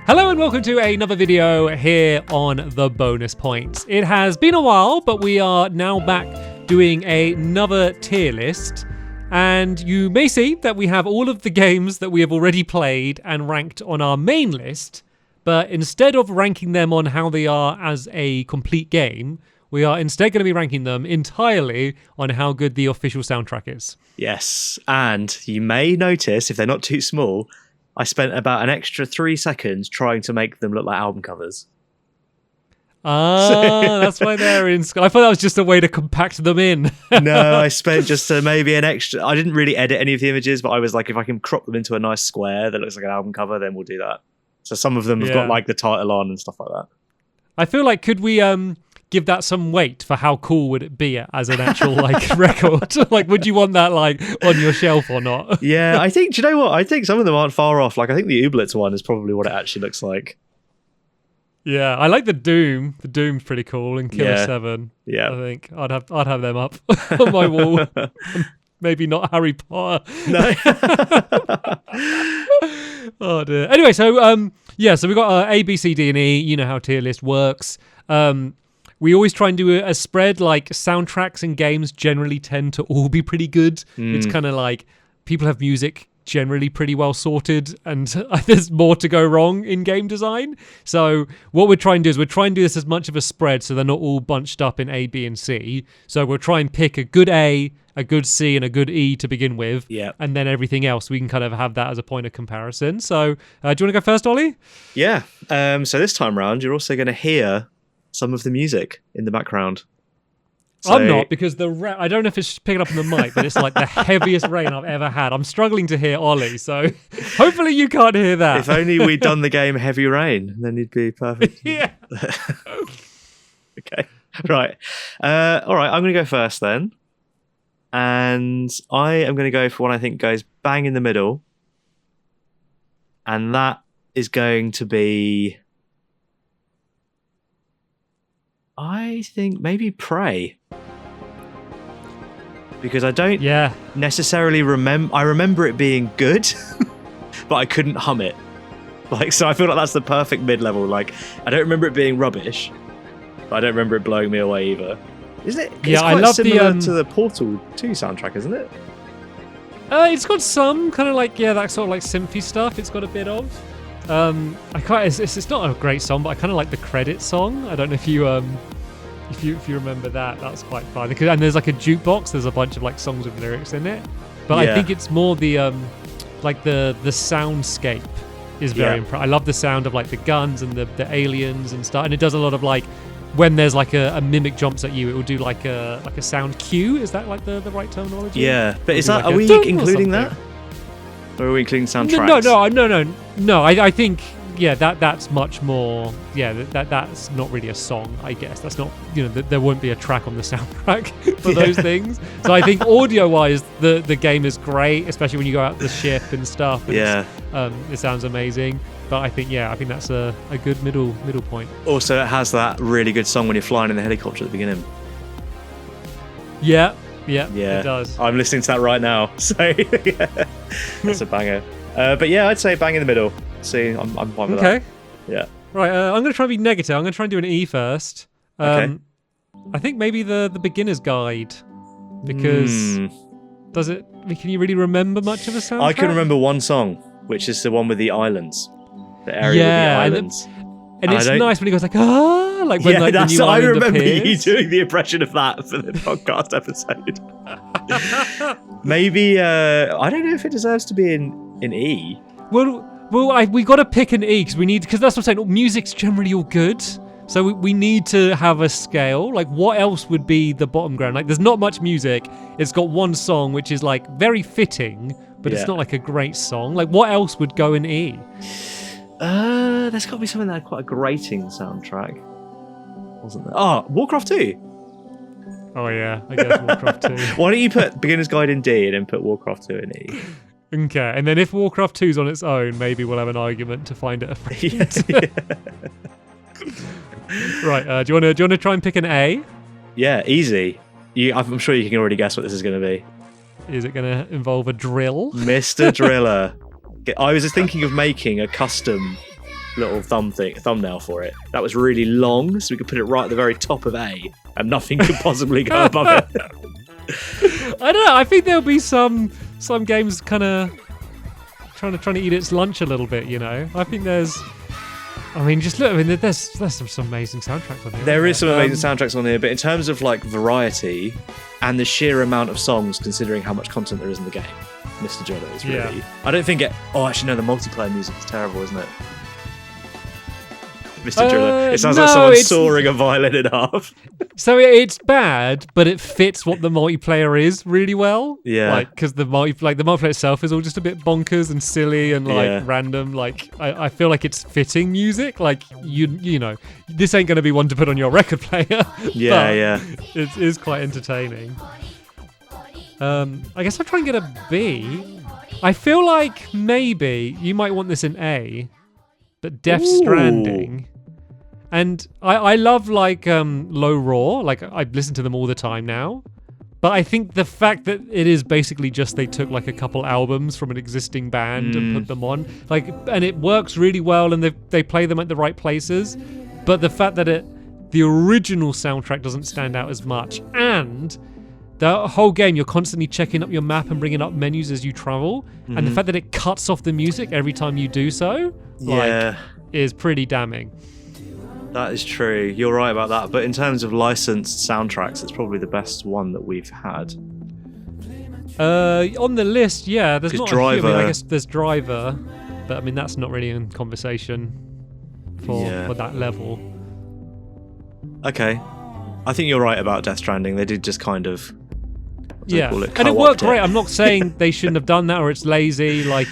Hello and welcome to another video here on The Bonus Points. It has been a while, but we are now back doing another tier list. And you may see that we have all of the games that we have already played and ranked on our main list. But instead of ranking them on how they are as a complete game, we are instead going to be ranking them entirely on how good the official soundtrack is. Yes, and you may notice, if they're not too small, I spent about an extra 3 seconds trying to make them look like album covers. That's why they're in Sky. I thought that was just a way to compact them in. No, I spent just maybe an extra... I didn't really edit any of the images, but I was like, if I can crop them into a nice square that looks like an album cover, then we'll do that. So some of them have got like the title on and stuff like that. I feel like, could we give that some weight for how cool would it be as an actual record? Like, would you want that on your shelf or not? Yeah, I think, do you know what? I think some of them aren't far off. Like, I think the Ooblets one is probably what it actually looks like. Yeah, I like the Doom. The Doom's pretty cool, and Killer 7. Yeah. I think I'd have them up on my wall. Maybe not Harry Potter. No. Oh dear. Anyway, so so we got A, B, C, D, and E. You know how tier list works. We always try and do a spread. Like, soundtracks and games generally tend to all be pretty good. It's kind of like people have music generally pretty well sorted, and there's more to go wrong in game design. So what we're trying to do is we're trying to do this as much of a spread so they're not all bunched up in A, B, and C. So we'll try and pick a good A, a good C, and a good E to begin with. Yeah. And then everything else, we can kind of have that as a point of comparison. So do you want to go first, Ollie? Yeah. So this time round, you're also going to hear some of the music in the background. So, I'm not, because I don't know if it's picking up on the mic, but it's like the heaviest rain I've ever had. I'm struggling to hear Ollie, so hopefully you can't hear that. If only we'd done the game Heavy Rain, then you'd be perfect. Yeah. Okay. Right. All right, I'm going to go first then. And I am going to go for one I think goes bang in the middle. And that is going to be... I think maybe Prey. Because I don't necessarily remember... I remember it being good, but I couldn't hum it. So I feel like that's the perfect mid-level. Like, I don't remember it being rubbish, but I don't remember it blowing me away either. Isn't it? Yeah, it's quite I love similar to the Portal 2 soundtrack, isn't it? It's got some kind of that sort of synthy stuff. It's got a bit of. It's not a great song, but I kind of like the credit song. I don't know if you remember that. That was quite fun. And there's like a jukebox. There's a bunch of songs with lyrics in it. But I think it's more the soundscape is very impressive. I love the sound of the guns and the aliens and stuff. And it does a lot of when there's a mimic jumps at you, it will do a sound cue. Is that the right terminology? Yeah, but are we including that? Or are we including soundtracks? No. I think that's much more. Yeah, that's not really a song. I guess that's not. There won't be a track on the soundtrack for those things. So I think audio-wise, the game is great, especially when you go out the ship and stuff. And it sounds amazing. But I think that's a good middle point. Also, it has that really good song when you're flying in the helicopter at the beginning. Yeah, it does. I'm listening to that right now, so that's a banger. But yeah, I'd say bang in the middle. See, I'm fine with that. Okay. Yeah. Right, I'm going to try and be negative. I'm going to try and do an E first. Okay. I think maybe the beginner's guide, because can you really remember much of a soundtrack? I can remember one song, which is the one with the islands. The area with the islands. And it's nice when he goes when the new I island remember appears. you doing the impression of that for the podcast episode. Maybe I don't know if it deserves to be in E. Well, we got to pick an E because that's what I'm saying. Music's generally all good, so we need to have a scale. What else would be the bottom ground? There's not much music. It's got one song which is very fitting, but it's not a great song. What else would go in E? There's got to be something that had quite a grating soundtrack, wasn't there? Oh, Warcraft 2. Oh yeah, I guess Warcraft 2. Why don't you put Beginner's Guide in D and then put Warcraft 2 in E? Okay, and then if Warcraft 2's on its own, maybe we'll have an argument to find it a friend. Right, do you want to try and pick an A? Yeah, easy. I'm sure you can already guess what this is going to be. Is it going to involve a drill? Mr. Driller. I was just thinking of making a custom little thumbnail for it. That was really long, so we could put it right at the very top of A, and nothing could possibly go above it. I don't know. I think there'll be some games kind of trying to eat its lunch a little bit. You know, I think there's. I mean, just look. I mean, there's some amazing soundtracks on here. There is some amazing soundtracks on here, but in terms of like variety and the sheer amount of songs, considering how much content there is in the game, Mr. Jodo is really. Yeah. I don't think it. Oh, actually, no. The multiplayer music is terrible, isn't it? Mr. Jodo. It sounds like someone sawing a violin in half. So it's bad, but it fits what the multiplayer is really well. Yeah. Like, because the multiplayer itself is all just a bit bonkers and silly and random. Like, I feel like it's fitting music. Like, you know, this ain't going to be one to put on your record player. Yeah. It is quite entertaining. I guess I'll try and get a B. I feel like maybe you might want this in A, but Death Stranding. And I love like Low Roar, like I listen to them all the time now. But I think the fact that it is basically just they took like a couple albums from an existing band and put them on, like, and it works really well, and they play them at the right places. But the fact that the original soundtrack doesn't stand out as much, and the whole game you're constantly checking up your map and bringing up menus as you travel, and the fact that it cuts off the music every time you do so, is pretty damning. That is true. You're right about that. But in terms of licensed soundtracks, it's probably the best one that we've had. On the list, yeah. There's not Driver. a few. I mean, I guess there's Driver, but I mean that's not really in conversation for that level. Okay, I think you're right about Death Stranding. They did just kind of and it worked great. I'm not saying they shouldn't have done that or it's lazy. Like,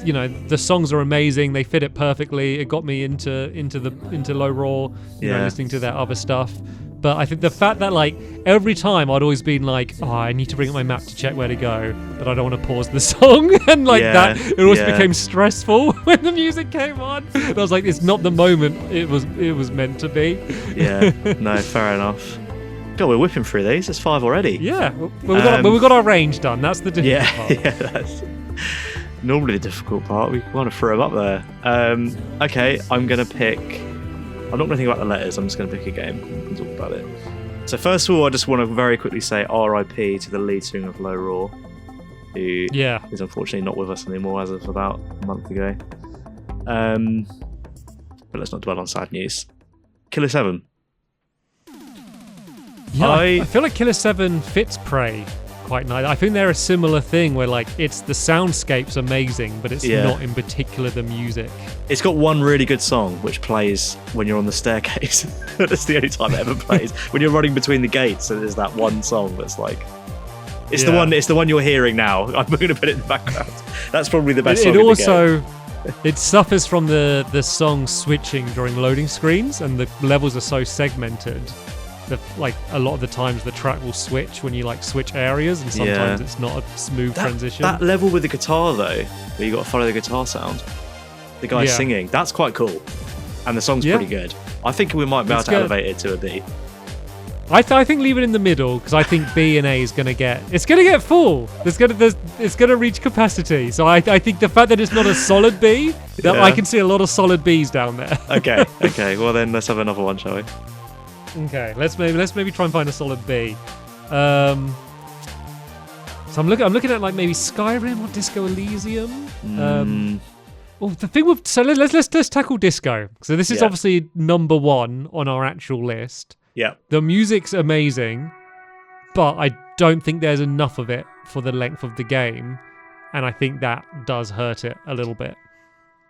you know, the songs are amazing. They fit it perfectly. It got me into Low Roar, you know, listening to their other stuff. But I think the fact that like every time I'd always been like, oh, I need to bring up my map to check where to go, but I don't want to pause the song, and like that, it always became stressful when the music came on. And I was like, it's not the moment it was meant to be. Yeah, no, fair enough. God, we're whipping through these. There's 5 already. Yeah, we got our range done. That's the difficult part. Yeah, that's normally the difficult part. We want to throw them up there. Okay, I'm going to pick... I'm not going to think about the letters. I'm just going to pick a game. We can talk about it. So first of all, I just want to very quickly say RIP to the lead singer of Low Roar, who is unfortunately not with us anymore as of about a month ago. But let's not dwell on sad news. Killer 7. Yeah, I feel like Killer 7 fits Prey quite nice. I think they're a similar thing where like it's the soundscape's amazing, but it's not in particular the music. It's got one really good song which plays when you're on the staircase. That's the only time it ever plays. When you're running between the gates, so there's that one song that's like it's the one you're hearing now. I'm going to put it in the background. That's probably the best song in the game. It suffers from the song switching during loading screens, and the levels are so segmented. Like a lot of the times the track will switch when you like switch areas, and sometimes it's not a smooth transition. That level with the guitar though, where you got to follow the guitar sound, the guy singing, that's quite cool, and the song's pretty good. I think we might be able to elevate it to a B. I think leave it in the middle, because I think B and A is gonna get full. It's gonna reach capacity. So I think the fact that it's not a solid B, I can see a lot of solid Bs down there. Okay. Well then, let's have another one, shall we? Okay, let's maybe try and find a solid B. So I'm looking at like maybe Skyrim or Disco Elysium. Well, the thing with let's tackle Disco. So this is obviously number 1 on our actual list. Yeah. The music's amazing, but I don't think there's enough of it for the length of the game, and I think that does hurt it a little bit.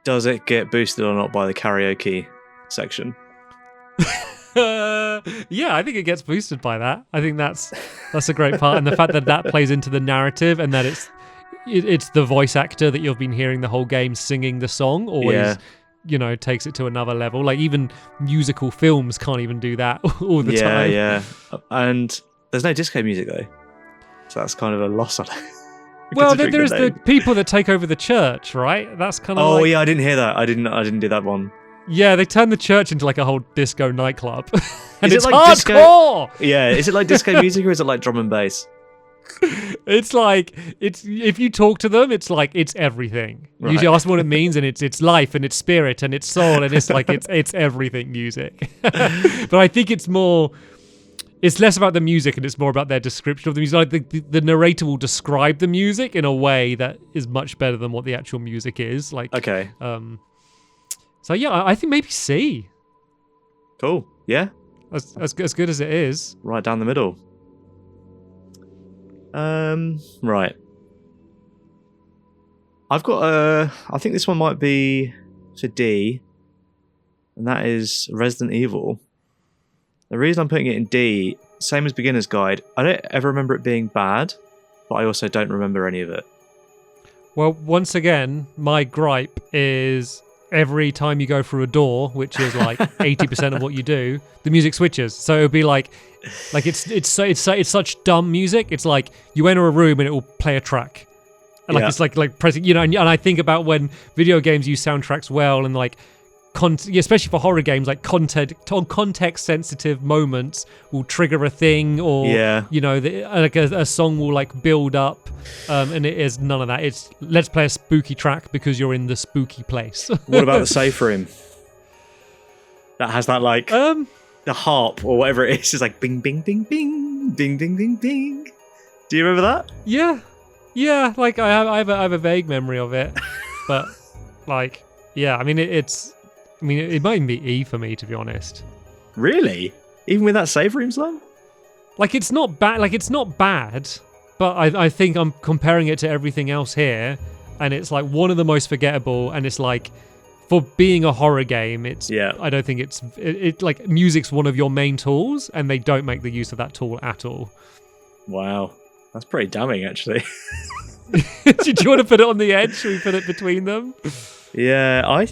Does it get boosted or not by the karaoke section? Yeah, I think it gets boosted by that. I think that's a great part, and the fact that plays into the narrative, and that it's the voice actor that you've been hearing the whole game singing the song always, you know, takes it to another level. Like even musical films can't even do that all the time. Yeah. And there's no disco music though, so that's kind of a loss on it. Well, there's the people that take over the church, right? That's kind of. Oh yeah, I didn't hear that. I didn't do that one. Yeah, they turned the church into like a whole disco nightclub. And Is it's it like hardcore! Yeah, is it like disco music or is it like drum and bass? It's like if you talk to them, it's like it's everything. You Right. ask them what it means, and it's life and it's spirit and it's soul, and it's like it's everything music. But I think it's less about the music and it's more about their description of the music. Like the narrator will describe the music in a way that is much better than what the actual music is. Like Okay. So yeah, I think maybe C. Cool. Yeah. As good as it is. Right down the middle. Right. I've got I think this one might be for D, and that is Resident Evil. The reason I'm putting it in D, same as Beginner's Guide, I don't ever remember it being bad, but I also don't remember any of it. Well, once again, my gripe is every time you go through a door, which is like 80% of what you do, the music switches. So it would be like it's such dumb music. It's like you enter a room and it will play a track. And like Yeah. it's like pressing, and I think about when video games use soundtracks well, and like especially for horror games, like context sensitive moments will trigger a thing, or Yeah. like a song will like build up, and it is none of that. It's let's play a spooky track because you're in the spooky place. What about the safe room? That has that like the harp or whatever it is. It's like bing, bing, bing, bing, bing, bing, bing, bing. Do you remember that? yeah, like I have a vague memory of it, but like yeah, I mean it might even be E for me, to be honest. Really? Even with that safe room song? Like it's not bad. Like it's not bad, but I think I'm comparing it to everything else here, and it's like one of the most forgettable. And it's like, for being a horror game, it's I don't think it like music's one of your main tools, and they don't make the use of that tool at all. Wow, that's pretty damning, actually. Did you want to put it on the edge? Should we put it between them? Yeah,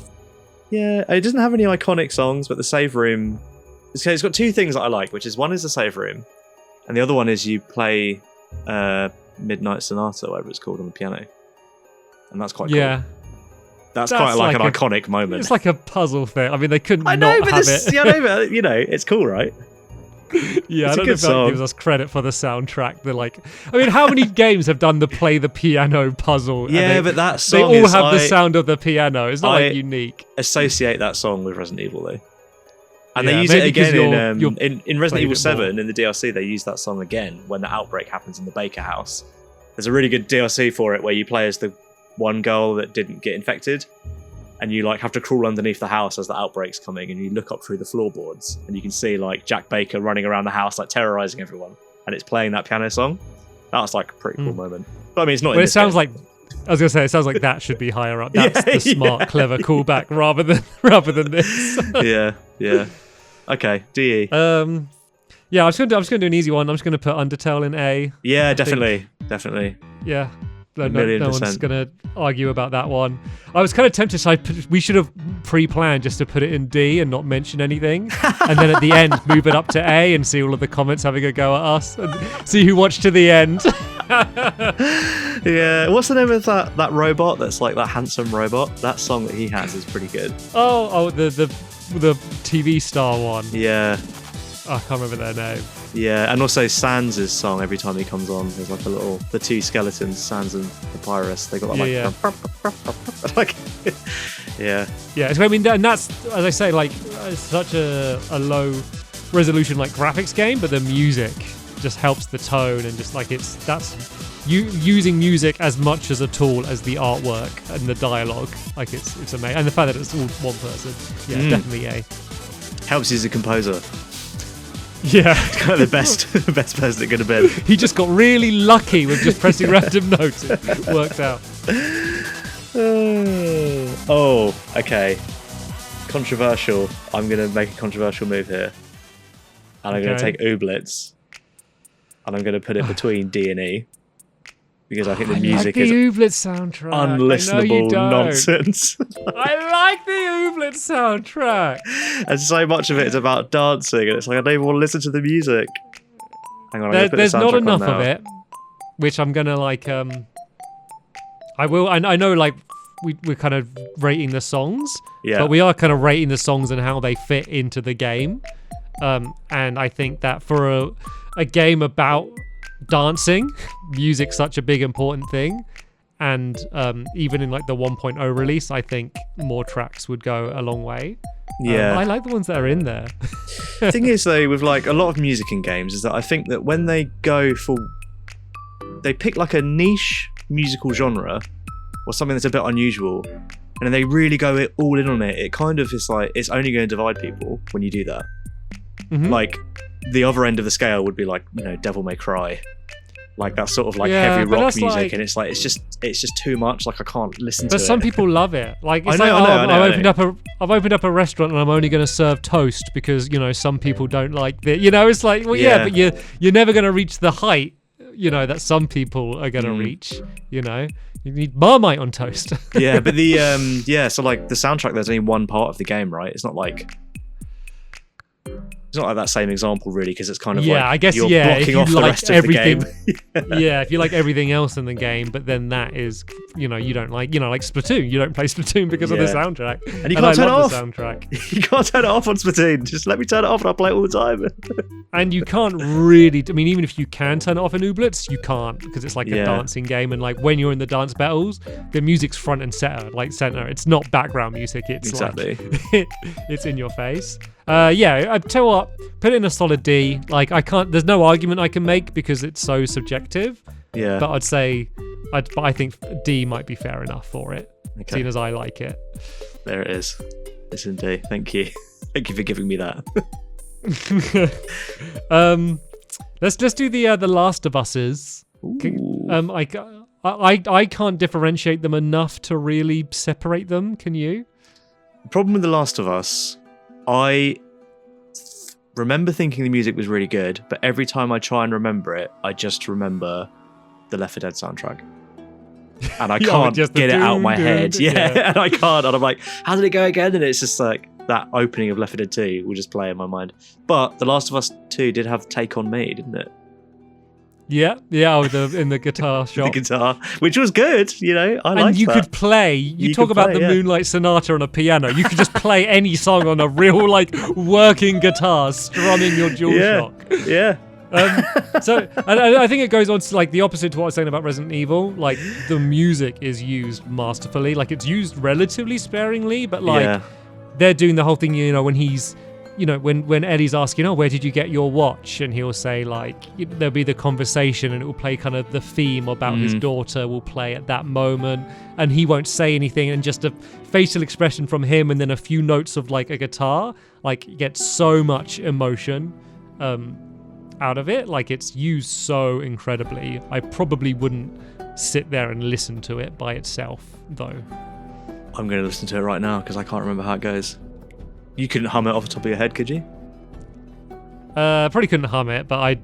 it doesn't have any iconic songs, but the save room. It's got two things that I like, which is one is the save room, and the other one is you play Midnight Sonata, whatever it's called, on the piano, and that's quite cool. Yeah, That's quite like an a- iconic moment. it's like a puzzle thing. I mean, they couldn't I know, not but have this, it. yeah, I know, but, it's cool, right? Yeah, It's I a don't know good if that song. gives us credit for the soundtrack. I mean, how many games have done the play the piano puzzle? and Yeah, they, but that they song all is, have the I sound of the piano. It's not I- like unique. associate that song with Resident Evil though, and Yeah, they use it maybe 'cause again you're in Resident played Evil it 7 in the DLC. They use that song again when the outbreak happens in the Baker house. There's a really good DLC for it where you play as the one girl that didn't get infected, and you like have to crawl underneath the house as the outbreak's coming, and you look up through the floorboards and you can see like Jack Baker running around the house like terrorizing everyone, and it's playing that piano song. That's like a pretty cool moment. But I mean, it's not. But in it this sounds game. like, I was gonna say, it sounds like that should be higher up. That's Yeah, the smart, clever callback rather than this. yeah. Okay, DE. Yeah, I'm just gonna do an easy one. I'm just gonna put Undertale in A. Yeah, definitely. Yeah. No million one's percent. gonna argue about that one. I was kind of tempted, so we should have pre-planned just to put it in D and not mention anything, and then at the end move it up to A and see all of the comments having a go at us and see who watched to the end. Yeah, what's the name of that robot that's like that handsome robot? That song that he has is pretty good. Oh, the TV star one. Yeah, I can't remember their name. yeah, and also Sans' song every time he comes on, there's like the two skeletons, Sans and Papyrus. They got that like, yeah. Yeah, so I mean, and that's, as I say, like it's such a low resolution like graphics game, but the music just helps the tone, and just like that's you using music as much as a tool as the artwork and the dialogue. Like it's amazing, and the fact that it's all one person. Yeah, definitely A. Helps you as a composer. Yeah, Kind of the best person it could have been. he just got really lucky with just pressing random notes. It worked out. Oh, okay. Controversial. I'm going to make a controversial move here. And I'm going to Okay. take Ooblets. And I'm going to put it between D and E. Because I think the music I is like the Ooblet soundtrack. I know you unlistenable don't. nonsense. I like the Ooblet soundtrack. And so much of it is about dancing. And it's like, I don't even want to listen to the music. Hang on, I'm gonna put the There's not soundtrack on enough now. of it, which I'm gonna like. I will. I know, like we're kind of rating the songs, Yeah. but we are kind of rating the songs and how they fit into the game. And I think that for a game about dancing, music's such a big important thing. And even in like the 1.0 release, I think more tracks would go a long way. Yeah. I like the ones that are in there. The thing is, though, with like a lot of music in games, is that I think that when they pick like a niche musical genre or something that's a bit unusual, and then they really go all in on it, it kind of is like it's only going to divide people when you do that. Mhm. Like the other end of the scale would be like, you know, Devil May Cry. Like that sort of like Yeah, heavy but rock that's music, like- and it's like it's just too much. Like I can't listen to But it. some people love it. Like it's I know, like, I know. I've opened up a restaurant and I'm only going to serve toast because you know some people don't like the. You know, it's like well, yeah, Yeah. but you're never going to reach the height. You know that some people are going to reach. You know, you need Marmite on toast. Yeah, but the so like the soundtrack, there's only one part of the game, right? It's not like that same example really, because it's kind of Yeah, like I guess, you're yeah, if blocking you off the like rest of everything- the game. Yeah, if you like everything else in the game, but then that is, you know, you don't like, you know, like Splatoon. You don't play Splatoon because of the Yeah. soundtrack. And you can't turn it I love off. the soundtrack. You can't turn it off on Splatoon. Just let me turn it off and I'll play it all the time. And you can't really, I mean, even if you can turn it off in Ooblets, you can't because it's like a Yeah. dancing game. And like when you're in the dance battles, the music's front and center. It's not background music. It's Exactly. like, it's in your face. Yeah, I tell you what, put it in a solid D. Like there's no argument I can make because it's so subjective. Yeah. But I'd say, but I think D might be fair enough for it, Okay. seeing as I like it. There it is. It's in D. Thank you. Thank you for giving me that. Let's do the Last of Us's. Ooh. I can't differentiate them enough to really separate them. Can you? Problem with The Last of Us, I remember thinking the music was really good, but every time I try and remember it, I just remember the Left 4 Dead soundtrack. And I Yeah, can't just the get it out of my doom, head. doom, Yeah, yeah. and I can't. And I'm like, how did it go again? And it's just like that opening of Left 4 Dead 2 will just play in my mind. But The Last of Us 2 did have Take On Me, didn't it? Yeah. In the guitar The shop. guitar, which was good, you know. I And liked you that. could play. You talk could about play, the yeah. Moonlight Sonata on a piano. You could just play any song on a real like working guitar, strumming your DualShock. Yeah. So I think it goes on to like the opposite to what I was saying about Resident Evil. Like the music is used masterfully. Like it's used relatively sparingly, but like Yeah. they're doing the whole thing. You know, when he's, you know, when Eddie's asking, "Oh, where did you get your watch?" and he'll say like, there'll be the conversation, and it will play kind of the theme about his daughter will play at that moment, and he won't say anything, and just a facial expression from him, and then a few notes of like a guitar, like you get so much emotion. Out of it, like it's used so incredibly. I probably wouldn't sit there and listen to it by itself, though. I'm going to listen to it right now because I can't remember how it goes. You couldn't hum it off the top of your head, could you? Probably couldn't hum it, but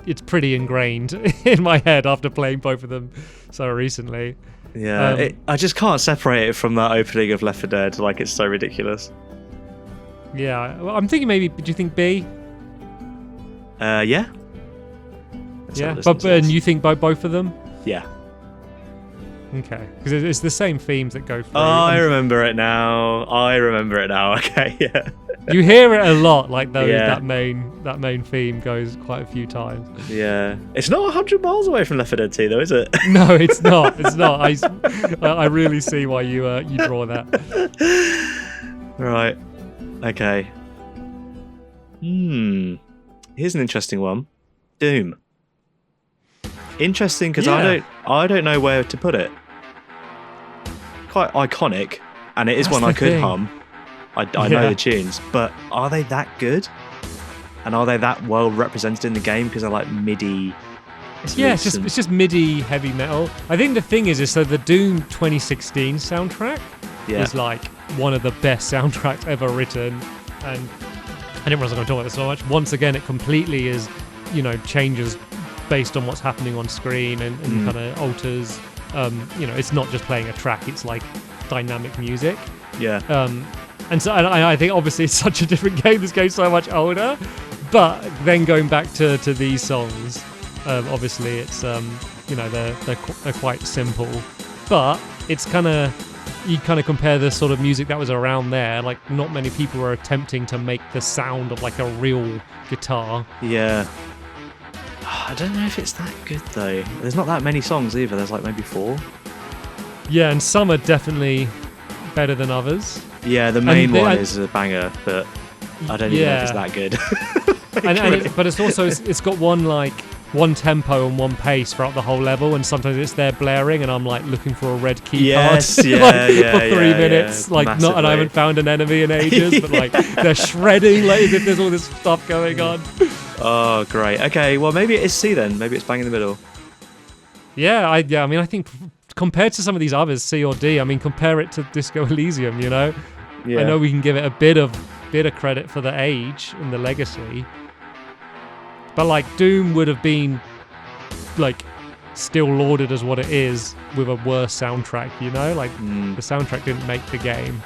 it's pretty ingrained in my head after playing both of them so recently. Yeah, I just can't separate it from that opening of Left 4 Dead. Like, it's so ridiculous. Yeah, well, I'm thinking maybe. Do you think B? Yeah. Let's have Yeah, a listen but to and this. you think both of them? Yeah. Okay, because it's the same themes that go through. Oh, I remember it now. Okay, yeah. You hear it a lot, like those, Yeah. that main theme goes quite a few times. Yeah. It's not 100 miles away from Left 4 Dead 2, though, is it? No, it's not. It's not. I really see why you draw that. Right. Okay. Here's an interesting one. Doom. Interesting because Yeah. I don't know where to put it. Quite iconic, and it is That's one I the could thing. hum. I know Yeah. the tunes, but are they that good? And are they that well represented in the game because they're like MIDI? Yeah, it's loops and- just MIDI heavy metal. I think the thing is so the Doom 2016 soundtrack Yeah. is like one of the best soundtracks ever written, and I didn't realize I was going to talk about this so much. Once again, it completely is, you know, changes based on what's happening on screen and kind of alters. You know, it's not just playing a track; it's like dynamic music. Yeah. And so I think obviously it's such a different game. This game's so much older, but then going back to these songs, obviously it's you know they're quite simple, but it's kind of. You kind of compare the sort of music that was around there, like not many people were attempting to make the sound of like a real guitar. Yeah. I don't know if it's that good though. There's not that many songs either. There's like maybe 4. Yeah, and some are definitely better than others. Yeah, the main one is a banger, but I don't even know if it's that good. But it's also it's got one tempo and one pace throughout the whole level, and sometimes it's there blaring, and I'm like looking for a red key card for 3 minutes, like massively. not, and I haven't found an enemy in ages, but like they're shredding, like as if there's all this stuff going on. Oh, great. Okay, well maybe it is C then. Maybe it's bang in the middle. I mean, I think compared to some of these others, C or D, I mean, compare it to Disco Elysium, you know? Yeah. I know we can give it a bit of credit for the age and the legacy. But like Doom would have been like still lauded as what it is with a worse soundtrack, you know? Like the soundtrack didn't make the game.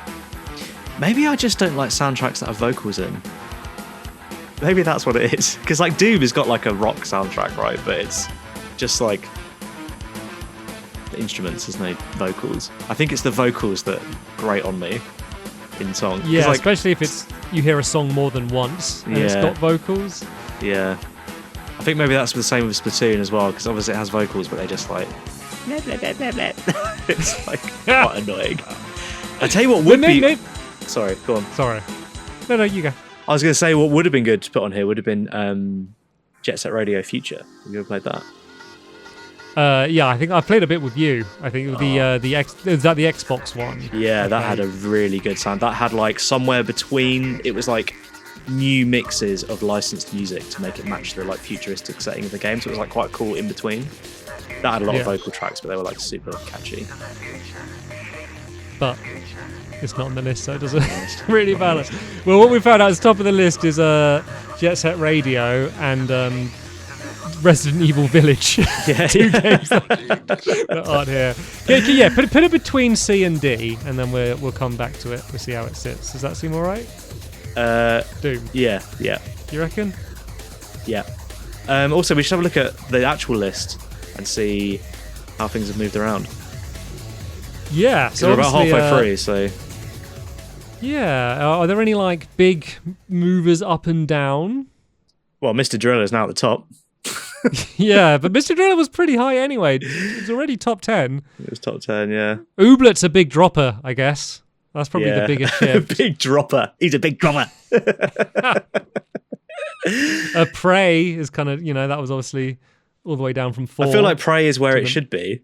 Maybe I just don't like soundtracks that have vocals in. Maybe that's what it is. Because like Doom has got like a rock soundtrack, right? But it's just like the instruments, there's no vocals. I think it's the vocals that grate on me in songs. Yeah, like, especially if you hear a song more than once and it's got vocals. Yeah. I think maybe that's the same with Splatoon as well, because obviously it has vocals, but they just like blah, blah, blah, blah, blah. It's like quite annoying. I tell you what would be. Sorry, go on. Sorry. No, you go. I was going to say what would have been good to put on here would have been Jet Set Radio Future. Have you ever played that? Yeah, I think I played a bit with you. I think is that the Xbox one? Yeah, that had a really good sound. That had like somewhere between. It was like new mixes of licensed music to make it match the like futuristic setting of the game. So it was like quite cool in between. That had a lot of vocal tracks, but they were like super catchy. But it's not on the list, so it doesn't really matter. Well, what we found out at the top of the list is Jet Set Radio and Resident Evil Village. Yeah, Two games that aren't here. Yeah, put it between C and D, and then we'll come back to it. We'll see how it sits. Does that seem all right? Doom. Yeah. You reckon? Yeah. Also, we should have a look at the actual list and see how things have moved around. Yeah. So we're about halfway through, so... Yeah. Are there any like big movers up and down? Well, Mr. Driller is now at the top. Yeah, but Mr. Driller was pretty high anyway. It was already top 10. It was top 10, yeah. Ooblet's a big dropper, I guess. That's probably the biggest shift. Big dropper. He's a big dropper. Prey is kind of, that was obviously all the way down from 4. I feel like Prey is where it should be.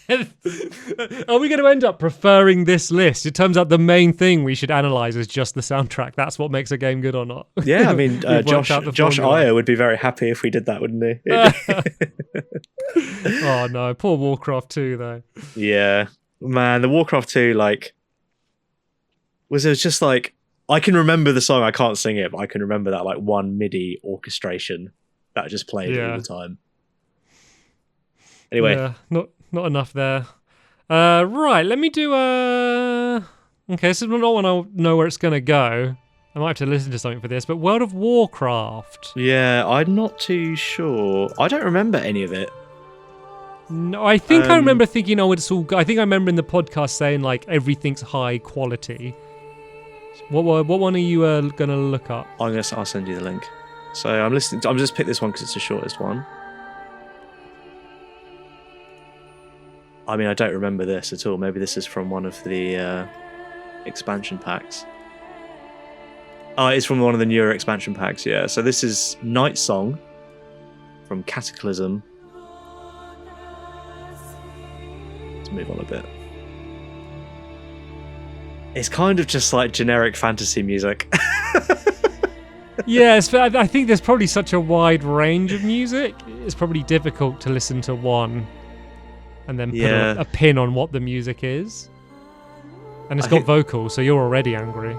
Are we going to end up preferring this list? It turns out the main thing we should analyze is just the soundtrack. That's what makes a game good or not. Yeah, I mean, Josh Iyer would be very happy if we did that, wouldn't he? Oh no, poor Warcraft 2 though. Yeah, man, the Warcraft 2 was just like, I can remember the song, I can't sing it, but I can remember that like one MIDI orchestration that just played all the time. Anyway, yeah, not enough there. Right, let me do okay, this is not one I know where it's going to go. I might have to listen to something for this, but World of Warcraft. Yeah, I'm not too sure. I don't remember any of it. No, I think I remember thinking, it's all... I think I remember in the podcast saying, like, everything's high quality. What one are you going to look up? I'll send you the link. So I'm just pick this one because it's the shortest one. I mean, I don't remember this at all. Maybe this is from one of the expansion packs. Oh, it's from one of the newer expansion packs, yeah. So this is Night Song from Cataclysm. Let's move on a bit. It's kind of just like generic fantasy music. Yes, but I think there's probably such a wide range of music. It's probably difficult to listen to one and then put a pin on what the music is. And it's got vocals, so you're already angry.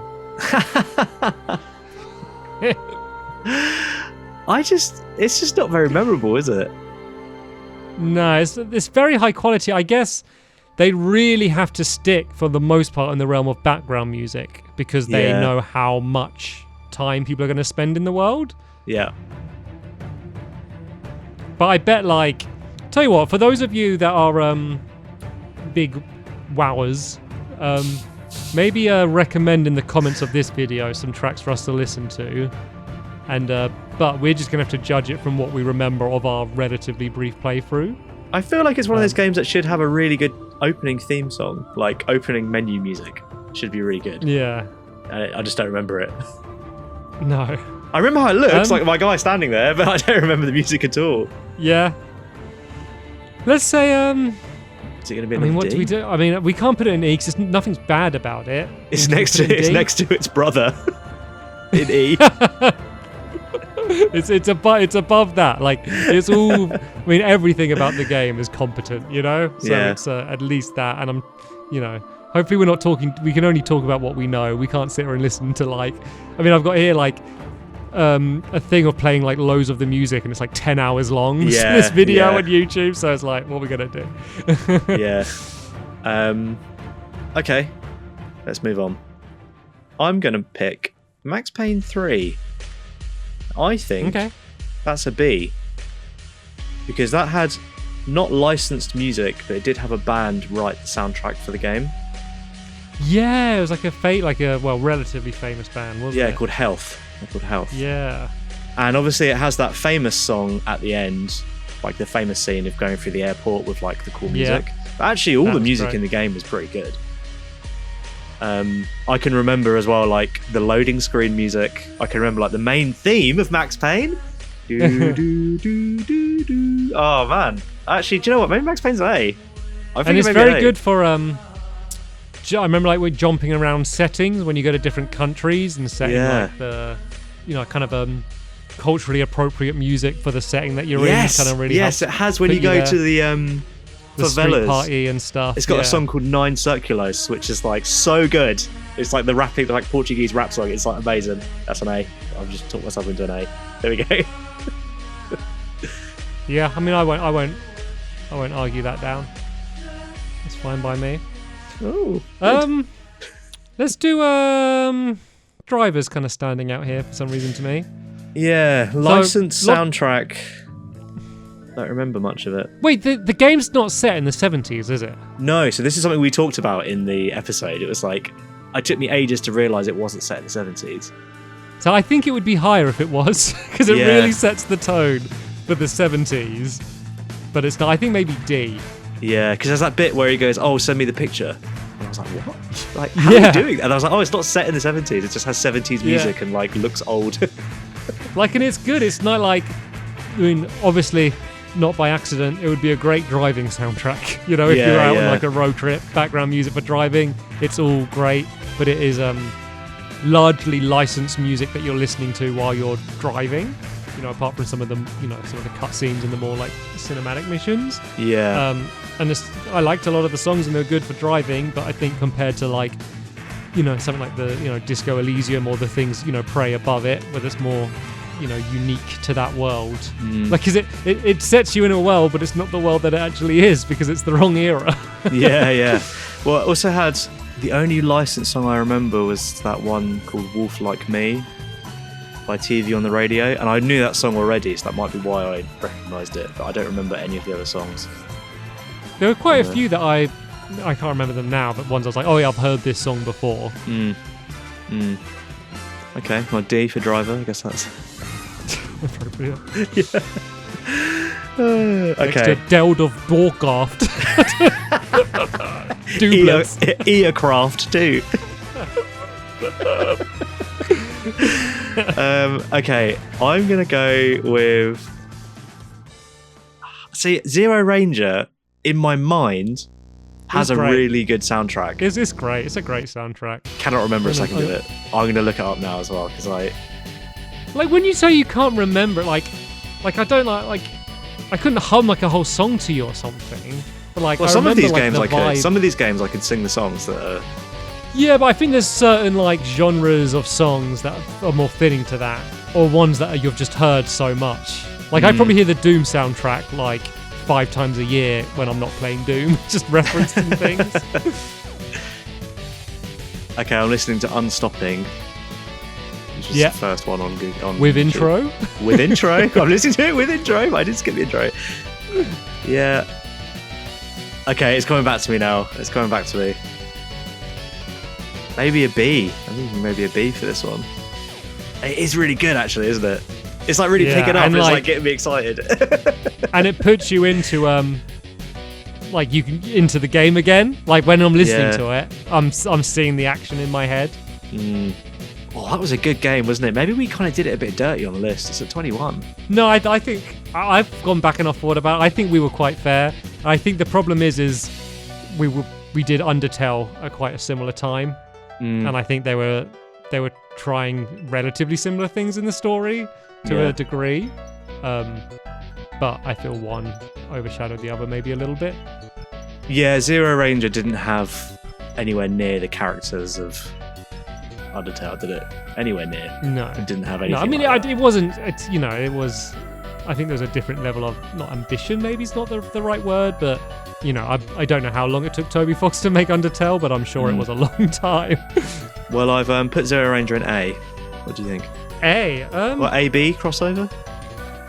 It's just not very memorable, is it? No, it's very high quality. I guess they really have to stick, for the most part, in the realm of background music because they know how much time people are going to spend in the world. Yeah. But I bet, tell you what, for those of you that are big wowers, maybe recommend in the comments of this video some tracks for us to listen to. And but we're just gonna have to judge it from what we remember of our relatively brief playthrough. I feel like it's one of those games that should have a really good opening theme song, like opening menu music. Should be really good. Yeah. I just don't remember it. No. I remember how it looks, like my guy standing there, but I don't remember the music at all. Yeah. Let's say Is it going to be? I mean, what D? do we do? I mean, we can't put it in E because nothing's bad about it. It's We can next put to it in D. next to its brother in E. It's above that. Like it's all. I mean, everything about the game is competent. You know. So Yeah. it's at least that. And hopefully we're not talking. We can only talk about what we know. We can't sit here and listen to like. I mean, I've got here like. A thing of playing like loads of the music and it's like 10 hours long. Yeah, This video yeah. on YouTube, so it's like, what are we gonna do? Yeah. Okay. Let's move on. I'm gonna pick Max Payne 3. I think Okay. that's a B. Because that had not licensed music, but it did have a band write the soundtrack for the game. Yeah, it was like a relatively famous band, wasn't Yeah, it? called Health. They're called Health. Yeah. And obviously it has that famous song at the end, like the famous scene of going through the airport with like the cool Yeah. music. But actually all That the was music great. in the game was pretty good. I can remember as well like the loading screen music. I can remember like the main theme of Max Payne. Do, do, do, do, do. Oh man. Actually, do you know what? Maybe Max Payne's an A. I think And it's maybe very an A. good for I remember like we're jumping around settings when you go to different countries and setting Yeah. like the kind of culturally appropriate music for the setting that you're Yes, in. Kind of really yes, helps it has when put you go there. to the the street favelas. party and stuff. It's got yeah. a song called Nine Circulos, which is like so good. It's like the rapping, like Portuguese rap song. It's like amazing. That's an A. I've just talked myself into an A. There we go. Yeah, I mean I won't argue that down. That's fine by me. Oh. Let's do drivers kind of standing out here for some reason to me. Yeah, licensed lo- soundtrack. Don't remember much of it. Wait, the game's not set in the 70s, is it? No, so this is something we talked about in the episode. It was like, it took me ages to realise it wasn't set in the 70s. So I think it would be higher if it was, because it Yeah. really sets the tone for the 70s. But it's not. I think maybe D. Yeah, because there's that bit where he goes, "Oh, send me the picture." And I was like, "What? Like, how are Yeah. you doing?" And I was like, "Oh, it's not set in the 70s. It just has 70s music and like looks old." Like, and it's good. It's not like, I mean, obviously, not by accident. It would be a great driving soundtrack. You know, if Yeah, you're out on yeah. like a road trip, background music for driving, it's all great. But it is largely licensed music that you're listening to while you're driving. You know, apart from some of the cutscenes and the more like cinematic missions. Yeah. And I liked a lot of the songs and they're good for driving, but I think compared to like, something like the, Disco Elysium or the things, Prey above it, where it's more, unique to that world. Like, 'cause it sets you in a world, but it's not the world that it actually is because it's the wrong era. Yeah. Well, it also had the only licensed song I remember was that one called Wolf Like Me by TV on the radio, and I knew that song already, so that might be why I recognised it, but I don't remember any of the other songs. There were quite a few that I can't remember them now, but ones I was like, oh yeah, I've heard this song before. Okay, my D for driver, I guess that's... Appropriate. Okay. Next to Deld of Borgaft. Dublets. Earcraft too. Okay, I'm gonna go with. See, Zero Ranger in my mind has a great. really good soundtrack. It's great. It's a great soundtrack. Cannot remember a I know, second of it. I'm gonna look it up now as well because I. Like when you say you can't remember, like I don't like I couldn't hum like a whole song to you or something. But like Well, I some of remember, these like, games the I could. vibe. Some of these games I could sing the songs that are. Yeah, but I think there's certain like genres of songs that are more fitting to that, or ones that you've just heard so much. Like I probably hear the Doom soundtrack like 5 times a year when I'm not playing Doom, just referencing things. Okay, I'm listening to Unstopping. Which is Yeah. the first one on Google. With YouTube. intro. With intro. I'm listening to it with intro, but I did skip the intro. Yeah. Okay, it's coming back to me now. It's coming back to me. Maybe a B. I think maybe a B for this one. It is really good, actually, isn't it? It's like really picking up. And, It's like, like getting me excited. and it puts you into like you can into the game again. Like when I'm listening to it, I'm seeing the action in my head. Oh, that was a good game, wasn't it? Maybe we kind of did it a bit dirty on the list. It's at 21. No, I think I've gone back and I've thought about it. I think we were quite fair. I think the problem is we did Undertale at quite a similar time, and I think they were trying relatively similar things in the story to a degree. But I feel one overshadowed the other maybe a little bit. Yeah, Zero Ranger didn't have anywhere near the characters of Undertale, did it? Anywhere near? No, It didn't have anything. no. I mean, like that. it wasn't. It's it was. I think there's a different level of not ambition. Maybe it's not the right word, but I don't know how long it took Toby Fox to make Undertale, but I'm sure it was a long time. Well, I've put Zero Ranger in A. What do you think? A. What, A-B crossover?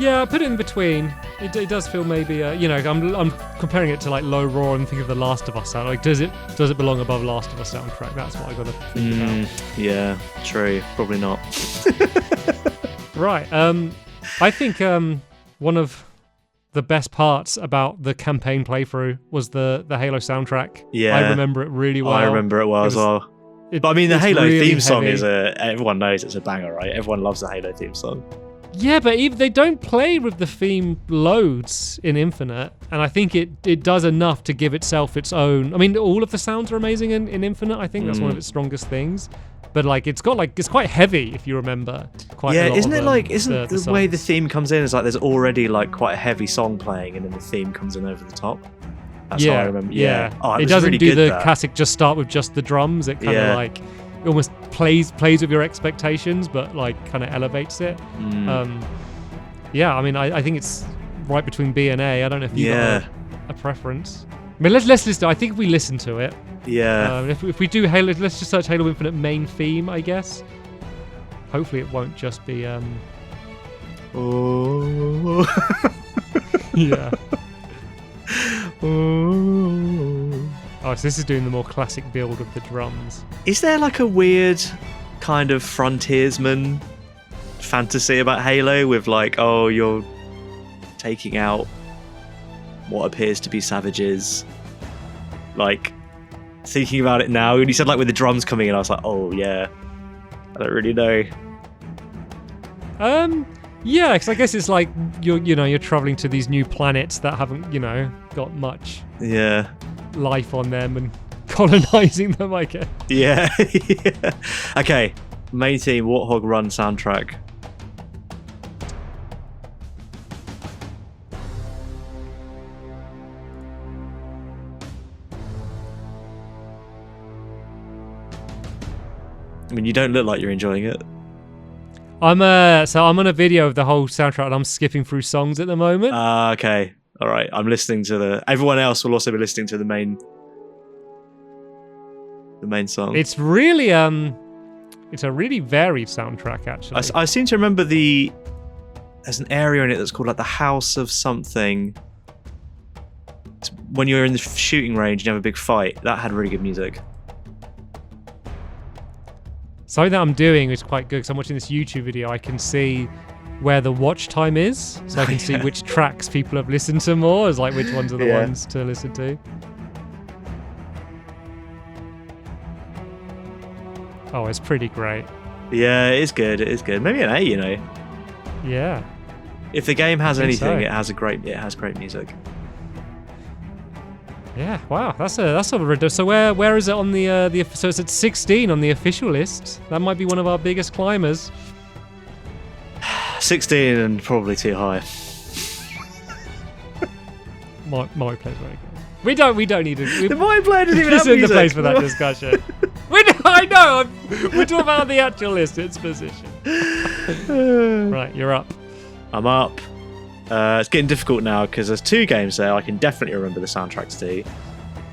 Yeah, I put it in between. It does feel maybe I'm comparing it to like Low Roar and think of the Last of Us sound. Like does it belong above Last of Us soundtrack? That's what I got to think about. Yeah, true. Probably not. Right. I think one of the best parts about the campaign playthrough was the Halo soundtrack. Yeah. I remember it really well. I remember it well as well. But I mean, the it's Halo really theme song heavy. is everyone knows it's a banger, right? Everyone loves the Halo theme song. Yeah, but even they don't play with the theme loads in Infinite, and I think it does enough to give itself its own. I mean, all of the sounds are amazing in Infinite. I think that's one of its strongest things. But like, it's quite heavy if you remember. Quite a Yeah, lot isn't of, it like isn't the way the songs. theme comes in is like there's already like quite a heavy song playing and then the theme comes in over the top. That's how I remember. Yeah. Oh, it was doesn't really do good, the that. classic just start with just the drums. It kind of like almost plays with your expectations, but like kind of elevates it. Yeah, I mean, I think it's right between B and A. I don't know if you got a preference. I mean, let's listen. I think if we listen to it. Yeah. If we do Halo, let's just search Halo Infinite main theme, I guess. Hopefully, it won't just be. Oh. Yeah. Oh, so this is doing the more classic build of the drums. Is there like a weird kind of frontiersman fantasy about Halo with like, oh, you're taking out what appears to be savages? Like, thinking about it now, when you said like with the drums coming in, I was like, oh yeah, I don't really know. Yeah, because I guess it's like you're traveling to these new planets that haven't got much life on them and colonizing them, I guess. Yeah. Yeah. Okay, main theme, Warthog Run soundtrack. I mean, you don't look like you're enjoying it. I'm on a video of the whole soundtrack and I'm skipping through songs at the moment. Okay. All right. I'm listening to everyone else will also be listening to the main song. It's really it's a really varied soundtrack actually. I seem to remember there's an area in it that's called like the House of something. It's when you're in the shooting range and you have a big fight. That had really good music. Something that I'm doing is quite good because I'm watching this YouTube video. I can see where the watch time is, so I can see which tracks people have listened to more, as like which ones are the ones to listen to. Oh, it's pretty great. Yeah, it is good. It is good. Maybe an A, Yeah. If the game has think anything, so. it has great music. Yeah, wow, that's a so where is it on the so it's at 16 on the official list. That might be one of our biggest climbers. 16 and probably too high. My place very good. We don't need to. The Mario player doesn't even This have isn't the music. place for that discussion. I know. We're talking about the actual list. Its position. Right, you're up. I'm up. It's getting difficult now because there's 2 games there I can definitely remember the soundtracks to,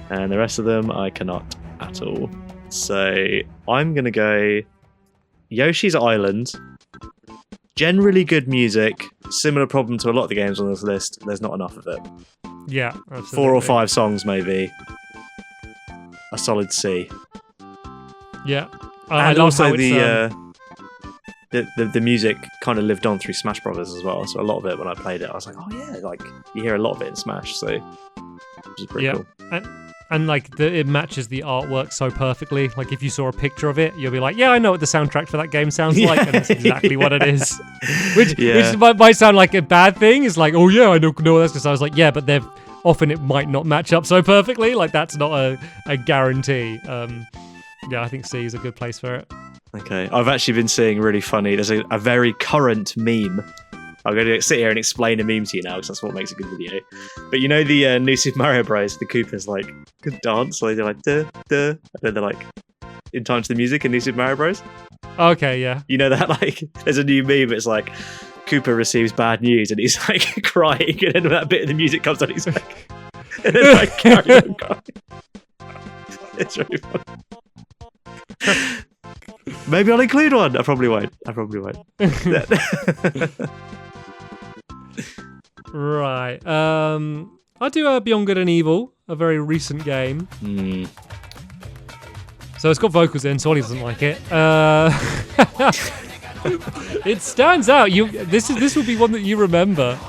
and the rest of them I cannot at all. So I'm going to go Yoshi's Island. Generally good music. Similar problem to a lot of the games on this list. There's not enough of it. Yeah, absolutely. 4 or 5 songs maybe. A solid C. Yeah. I And love also how it's, the music kind of lived on through Smash Brothers as well. So a lot of it when I played it, I was like, oh yeah, like you hear a lot of it in Smash. So which is pretty cool. And like it matches the artwork so perfectly. Like if you saw a picture of it, you'll be like, yeah, I know what the soundtrack for that game sounds like, and that's exactly what it is. Which might sound like a bad thing. It's like, oh yeah, I know that's because I was like, yeah, but they're often it might not match up so perfectly. Like that's not a guarantee. Yeah, I think C is a good place for it. Okay, I've actually been seeing really funny. There's a very current meme. I'm going to sit here and explain a meme to you now because that's what makes a good video. But you know the New Super Mario Bros. The Koopas like could dance, so they're like duh duh, and then they're like in time to the music in New Super Mario Bros. Okay, yeah. You know that like there's a new meme. It's like Koopa receives bad news and he's like crying, and then that bit of the music comes on, he's like, and then like carries on crying. It's really funny. Maybe I'll include one. I probably won't. Right. I do Beyond Good and Evil, a very recent game. So it's got vocals in, so Ollie doesn't like it. It stands out. This will be one that you remember.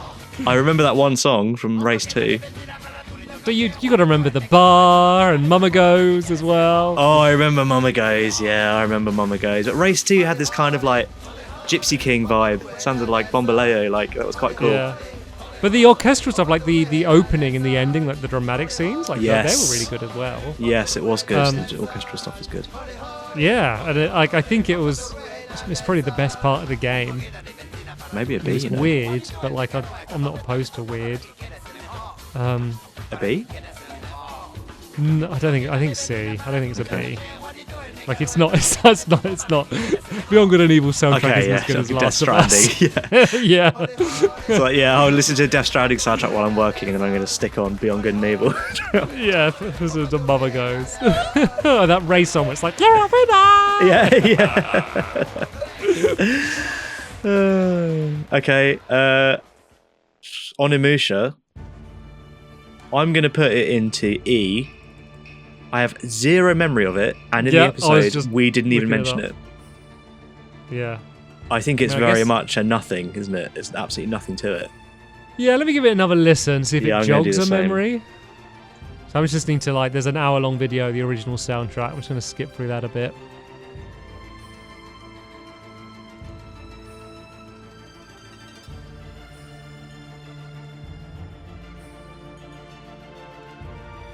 I remember that one song from Race 2. But you got to remember the bar and Mama Goes as well. Oh, I remember Mama Goes. Yeah, I remember Mama Goes. But Race 2 had this kind of like Gypsy King vibe. It sounded like Bombaleo. Like that was quite cool. Yeah. But the orchestral stuff, like the opening and the ending, like the dramatic scenes, like they were really good as well. Yes, it was good. The orchestral stuff was good. Yeah, and I think it's probably the best part of the game. Maybe a B. It's weird, but like I'm not opposed to weird. A B? No, I think C. I don't think it's a B. Like it's not. Beyond Good and Evil soundtrack isn't as good as Last of Us. Yeah. It's like, I'll listen to Death Stranding soundtrack while I'm working, and then I'm going to stick on Beyond Good and Evil. Yeah, this is the Mother Goes. That race song, it's like, you're a winner! Yeah. Okay. Onimusha. I'm going to put it into E. I have zero memory of it, and in the episode, we didn't even mention it. Yeah. I think it's very much a nothing, isn't it? It's absolutely nothing to it. Yeah, let me give it another listen, see if it jogs a memory. So I'm just listening to, there's an hour-long video of the original soundtrack. I'm just going to skip through that a bit.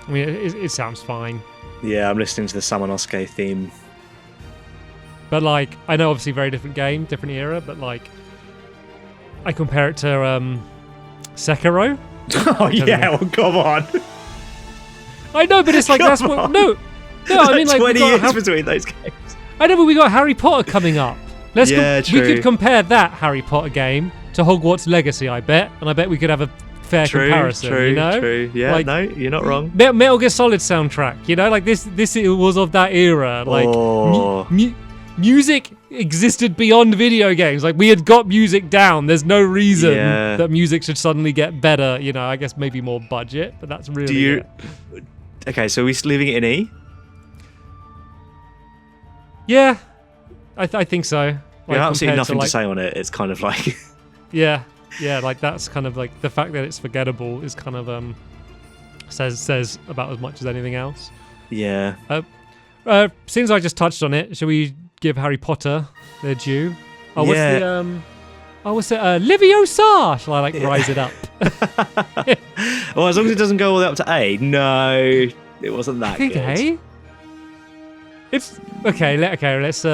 I mean, it sounds fine. Yeah, I'm listening to the Samanosuke theme. But, I know obviously very different game, different era, but, I compare it to Sekiro. Oh, yeah, well, come on. I know, but it's like, that's what... No, I mean, 20 years between those games. I know, but we got Harry Potter coming up. True. We could compare that Harry Potter game to Hogwarts Legacy, I bet. And I bet we could have a fair comparison, you know? True. Yeah, no, you're not wrong. Metal Gear Solid soundtrack, you know? This it was of that era. Music existed beyond video games. We had got music down. There's no reason that music should suddenly get better. You know, I guess maybe more budget, but that's really it. Okay, so are we leaving it in E? Yeah, I think so. Yeah, absolutely nothing to say on it. It's kind of like... Yeah, that's kind of the fact that it's forgettable is kind of says about as much as anything else. Yeah. Since I just touched on it, shall we give Harry Potter their due? Oh, what's it? Leviosa! Shall I rise it up? Well, as long as it doesn't go all the way up to A. No, it wasn't that good. I think A? It's okay. Let's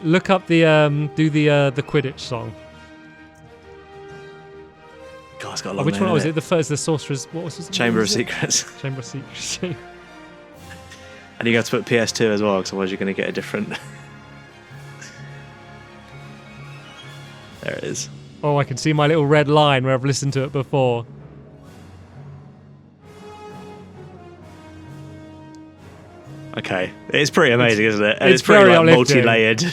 look up the do the Quidditch song. God, it's got a long which name, one was it? The first, the Sorcerer's. What was his name? Chamber of Secrets. Chamber of Secrets. And you have to put PS2 as well, because otherwise you're going to get a different. There it is. Oh, I can see my little red line where I've listened to it before. Okay, it's pretty amazing, isn't it? And it's pretty very multi-layered.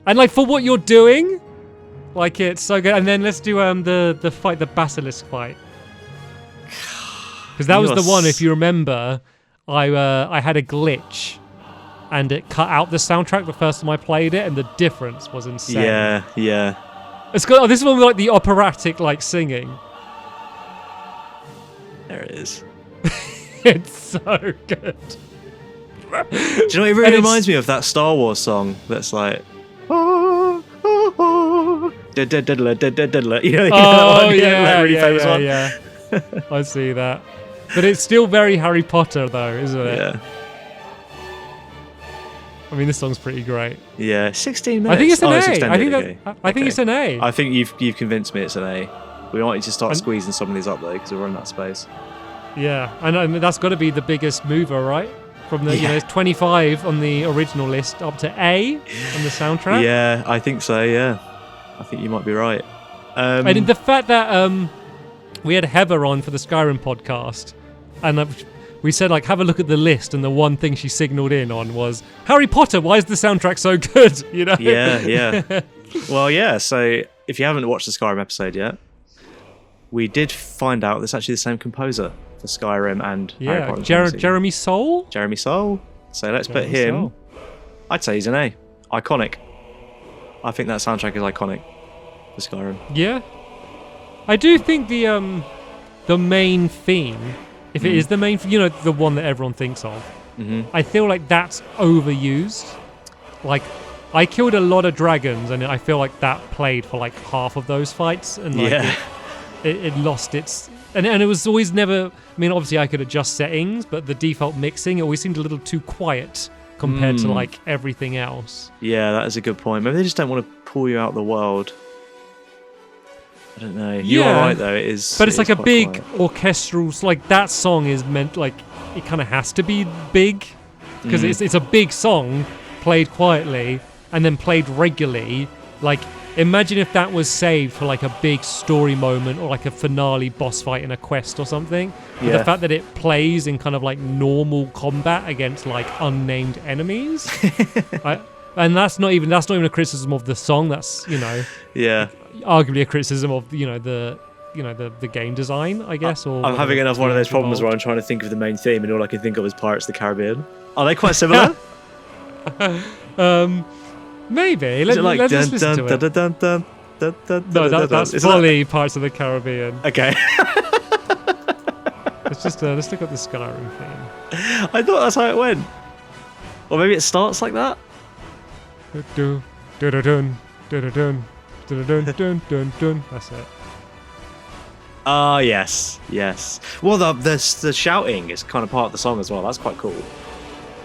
And for what you're doing, it's so good. And then let's do the fight, the basilisk fight, because that was the one. If you remember, I had a glitch, and it cut out the soundtrack the first time I played it, and the difference was insane. Yeah. It's got this one with like the operatic like singing. There it is. It's so good. Do you know what it really reminds me of? That Star Wars song that's like. You know, Oh that really famous one. yeah. I see that. But it's still very Harry Potter though, isn't it? Yeah. I mean, this song's pretty great. Yeah, 16 minutes. I think it's an A. It's extended, I think okay. I think it's an A. I think you've convinced me it's an A. We want you to start squeezing some of these up though, because we're running out of space. Yeah, and that's got to be the biggest mover, right? From the it's 25 on the original list up to A on the soundtrack. Yeah, I think so. Yeah, I think you might be right. And in the fact that we had Heather on for the Skyrim podcast, and we said like have a look at the list, and the one thing she signaled in on was Harry Potter. Why is the soundtrack so good? You know? Yeah. Well, yeah. So if you haven't watched the Skyrim episode yet, we did find out it's actually the same composer for Skyrim and Harry Potter. Jeremy Soule. Jeremy Soule. So let's put him. Soule. I'd say he's an A. Iconic. I think that soundtrack is iconic for Skyrim. Yeah, I do think the main theme, if it is the main, the one that everyone thinks of, I feel like that's overused. Like, I killed a lot of dragons, and I feel like that played for like half of those fights, and like it lost its. And it was always never. I mean, obviously I could adjust settings, but the default mixing always seemed a little too quiet compared to like everything else. Yeah, that is a good point. Maybe they just don't want to pull you out of the world. I don't know. You are right though. It is. But it's like a big orchestral. Like that song is meant like it kind of has to be big because it's a big song played quietly and then played regularly. Like imagine if that was saved for like a big story moment or like a finale boss fight in a quest or something. But the fact that it plays in kind of like normal combat against like unnamed enemies, and that's not even a criticism of the song. That's arguably a criticism of the game design, I guess. Or I'm having one of those problems where I'm trying to think of the main theme and all I can think of is Pirates of the Caribbean. Are they quite similar? Maybe. Let's just listen to it. No, that's fully Pirates of the Caribbean. Okay. let's look at the Skyrim theme. I thought that's how it went. Or maybe it starts like that. That's it. Ah, yes. Well, the shouting is kind of part of the song as well. That's quite cool.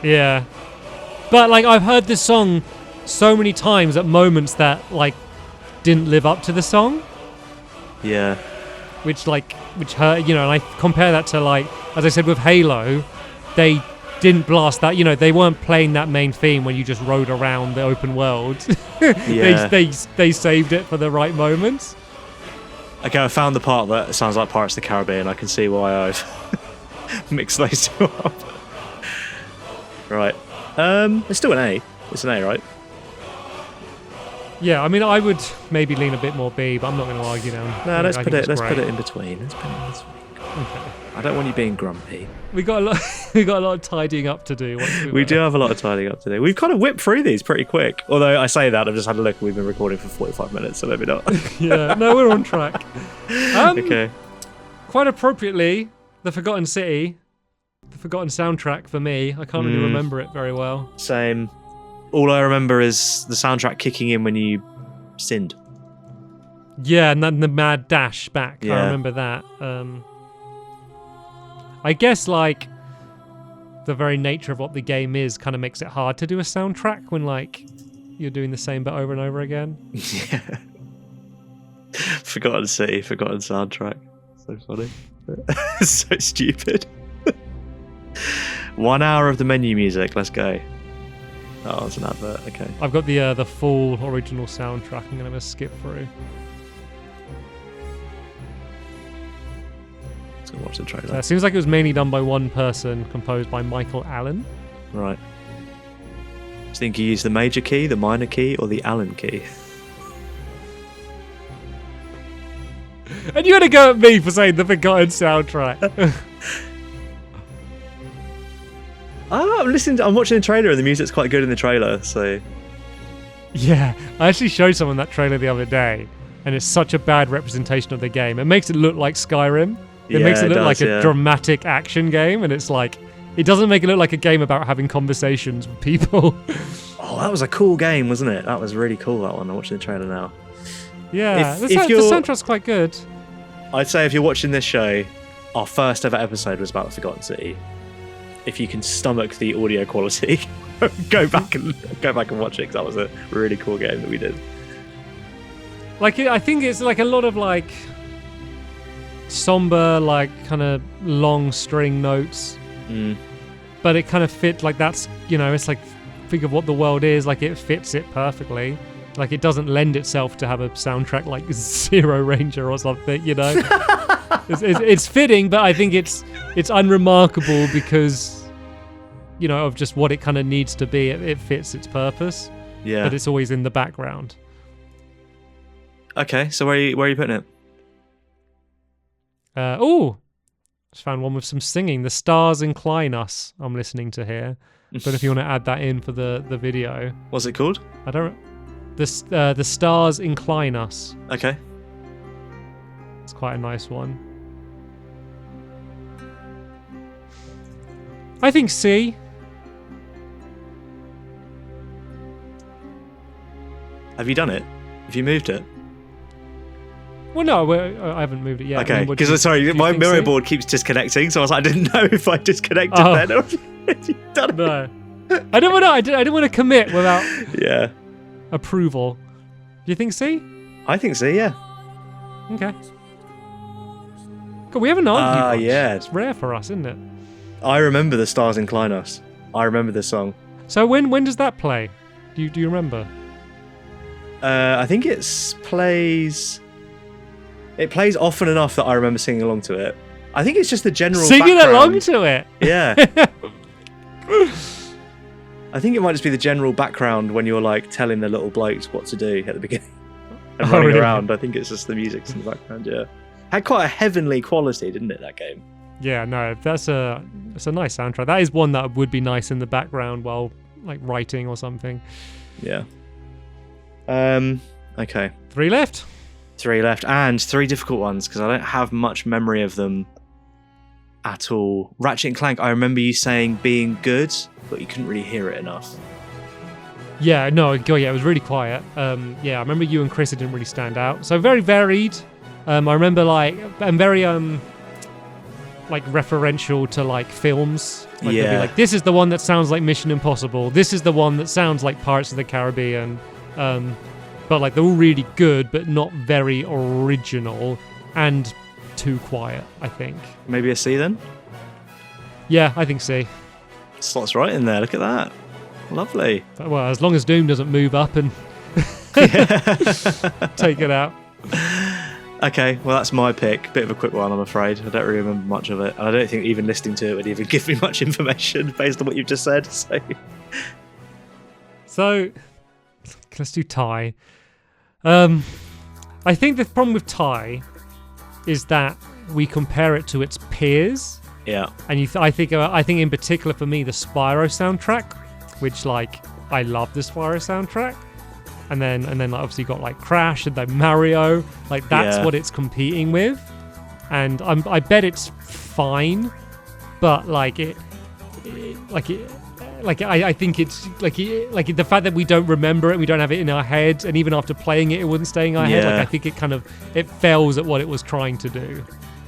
Yeah, but like I've heard this song so many times at moments that like didn't live up to the song. Yeah. Which hurt, and I compare that to like, as I said with Halo, they didn't blast that, they weren't playing that main theme when you just rode around the open world. They saved it for the right moments. Okay, I found the part that sounds like Pirates of the Caribbean. I can see why I've mixed those two up. Right. It's still an A. It's an A, right? Yeah, I mean, I would maybe lean a bit more B, but I'm not going to argue now. No, let's put it in between. Okay. I don't want you being grumpy. We got a lot of tidying up to do. We do have a lot of tidying up to do. We've kind of whipped through these pretty quick. Although I say that, I've just had a look and we've been recording for 45 minutes, so maybe not. Yeah, no, we're on track. Okay. Quite appropriately, The Forgotten City, the forgotten soundtrack for me. I can't really remember it very well. Same. All I remember is the soundtrack kicking in when you sinned. Yeah, and then the mad dash back. Yeah. I remember that. I guess like the very nature of what the game is kind of makes it hard to do a soundtrack when like you're doing the same bit over and over again. Yeah. Forgotten City, forgotten soundtrack. So funny. So stupid. 1 hour of the menu music. Let's go. Oh, it's an advert. Okay. I've got the full original soundtrack. I'm gonna skip through. Let's go watch the trailer. It seems like it was mainly done by one person, composed by Michael Allen. Right. Do you think you used the major key, the minor key, or the Allen key? And you're gonna go at me for saying the forgotten soundtrack. Oh, I'm watching the trailer and the music's quite good in the trailer, so... Yeah, I actually showed someone that trailer the other day, and it's such a bad representation of the game. It makes it look like Skyrim. It makes it look like a dramatic action game, and it's like, it doesn't make it look like a game about having conversations with people. Oh, that was a cool game, wasn't it? That was really cool, that one. I'm watching the trailer now. Yeah, the soundtrack's quite good. I'd say if you're watching this show, our first ever episode was about the Forgotten City. If you can stomach the audio quality, go back and watch it, because that was a really cool game that we did. Like, I think it's like a lot of like somber, like kind of long string notes, but it kind of fit. Like that's, you know, it's like, think of what the world is. Like it fits it perfectly. Like it doesn't lend itself to have a soundtrack like Zero Ranger or something, you know. it's fitting, but I think it's unremarkable because, you know, of just what it kind of needs to be. It fits its purpose. Yeah. But it's always in the background. Okay, so where are you putting it? Just found one with some singing. The Stars Incline Us. I'm listening to here. But if you want to add that in for the video. What's it called? I don't. The Stars Incline Us. Okay. It's quite a nice one. I think C. Have you done it? Have you moved it? Well, no, I haven't moved it yet. Okay, because sorry, my mirror board keeps disconnecting, so I was like, I didn't know if I disconnected then or if you've done it. No, I didn't want to commit without approval. Do you think C? I think C. Yeah. Okay. God, we haven't argued much. Yeah. It's rare for us, isn't it? I remember The Stars Incline Us. I remember the song. So when does that play? Do you remember? I think it plays often enough that I remember singing along to it. I think it's just the general singing background. Along to it. Yeah. I think it might just be the general background when you're like telling the little blokes what to do at the beginning and running really? around. I think it's just the music's in the background. Yeah, had quite a heavenly quality, didn't it? That game. Yeah, no, it's a nice soundtrack. That is one that would be nice in the background while like writing or something. Yeah. Okay. 3 left. 3 left, and 3 difficult ones because I don't have much memory of them at all. Ratchet and Clank, I remember you saying being good, but you couldn't really hear it enough. Yeah, no, it was really quiet. Yeah, I remember you and Chris didn't really stand out. So very varied. I remember I'm very like referential to like films. Like, they'd be like, this is the one that sounds like Mission Impossible. This is the one that sounds like Pirates of the Caribbean. But like they're all really good, but not very original and too quiet, I think. Maybe a C then? Yeah, I think C. Slots right in there. Look at that. Lovely. But, well, as long as Doom doesn't move up and take it out. Okay, well that's my pick. Bit of a quick one, I'm afraid. I don't really remember much of it, and I don't think even listening to it would even give me much information based on what you've just said. So let's do tie. I think the problem with tie is that we compare it to its peers. Yeah. And I think in particular for me the Spyro soundtrack, which like I love the Spyro soundtrack, and then like, obviously got like Crash and then Mario, like that's what it's competing with, and I bet it's fine, but I think it's like the fact that we don't remember it, we don't have it in our head, and even after playing it wouldn't stay in our head. Like I think it fails at what it was trying to do.